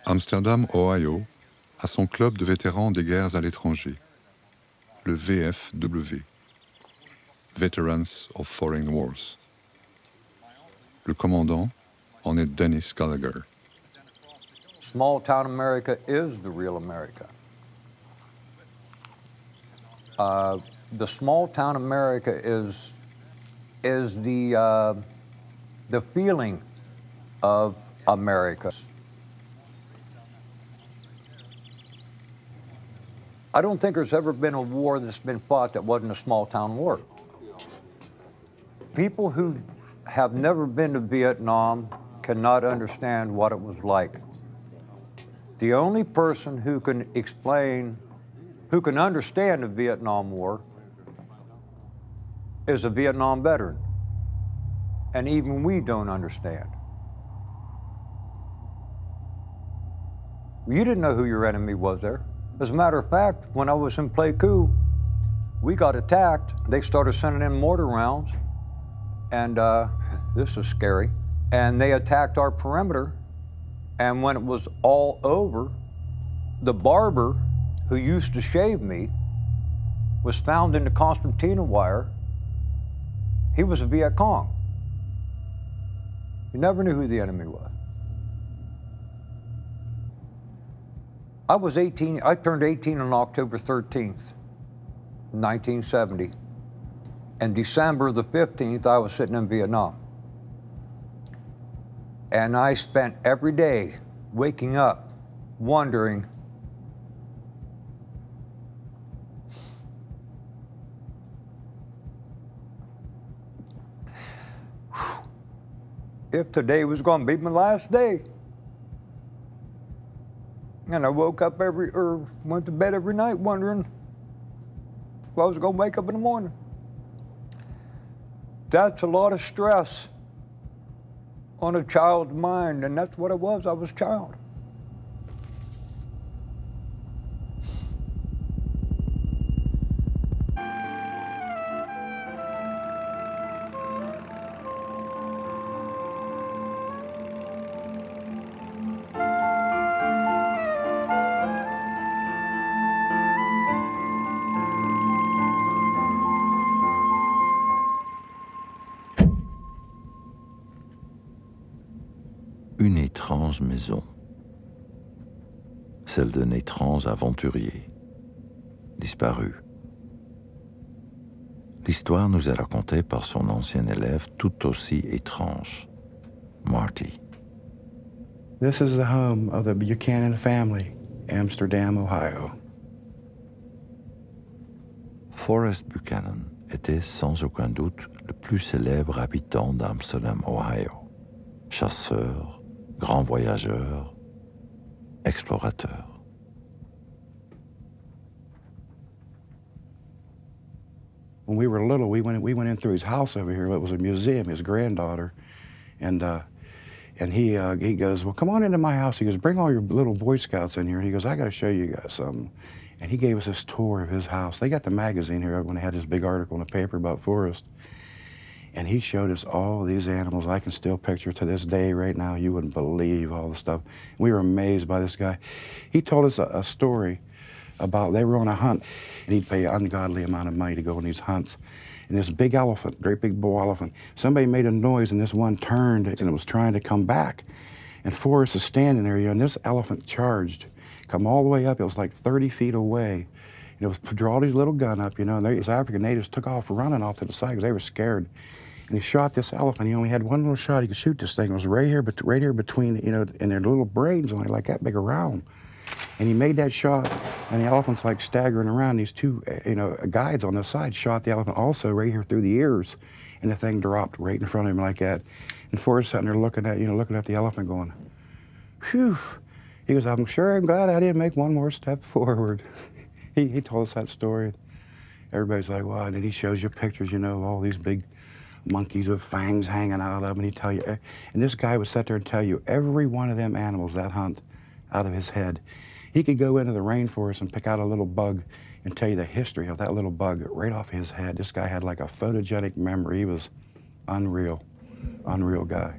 Amsterdam, Ohio, a son club de vétérans des guerres à l'étranger, le VFW, Veterans of Foreign Wars. Le commandant en est Dennis Gallagher. Small town America is the real America. The small town America is the feeling of America. I don't think there's ever been a war that's been fought that wasn't a small town war. People who have never been to Vietnam cannot understand what it was like. The only person who can explain, who can understand the Vietnam War is a Vietnam veteran. And even we don't understand. You didn't know who your enemy was there. As a matter of fact, when I was in Pleiku, we got attacked. They started sending in mortar rounds, and this is scary. And they attacked our perimeter, and when it was all over, the barber who used to shave me was found in the concertina wire. He was a Viet Cong. You never knew who the enemy was. I turned 18 on October 13th, 1970. And December the 15th, I was sitting in Vietnam. And I spent every day waking up, wondering, if today was going to be my last day. And I woke up went to bed every night wondering if I was going to wake up in the morning. That's a lot of stress on a child's mind, and that's what it was. I was a child. Une étrange maison, celle d'un étrange aventurier, disparu. L'histoire nous est racontée par son ancien élève tout aussi étrange, Marty. This is the home of the Buchanan family, Amsterdam, Ohio. Forrest Buchanan était sans aucun doute le plus célèbre habitant d'Amsterdam, Ohio. Chasseur, grand voyageur, explorateur. When we were little, we went in through his house over here. It was a museum, his granddaughter. And he goes, well, come on into my house. He goes, bring all your little Boy Scouts in here. And he goes, I got to show you guys something. And he gave us this tour of his house. They got the magazine here when they had this big article in the paper about Forrest. And he showed us all these animals. I can still picture to this day right now. You wouldn't believe all the stuff. We were amazed by this guy. He told us a story about they were on a hunt, and he'd pay an ungodly amount of money to go on these hunts. And this big elephant, great big bull elephant, somebody made a noise, and this one turned, and it was trying to come back. And Forrest is standing there, and this elephant charged, come all the way up. It was like 30 feet away. It was draw his little gun up, you know, and these African natives took off running off to the side because they were scared. And he shot this elephant. He only had one little shot. He could shoot this thing. It was right here between, you know, and their little brains only like that big around. And he made that shot, and the elephant's like staggering around. These two, you know, guides on the side shot the elephant also right here through the ears, and the thing dropped right in front of him like that. And Forrest sitting there looking at the elephant going, phew. He goes, I'm glad I didn't make one more step forward. He told us that story. Everybody's like, wow. And then he shows you pictures, you know, of all these big monkeys with fangs hanging out of them, and he'd tell you, and this guy would sit there and tell you every one of them animals that hunt out of his head. He could go into the rainforest and pick out a little bug and tell you the history of that little bug right off his head. This guy had like a photogenic memory. He was unreal, unreal guy.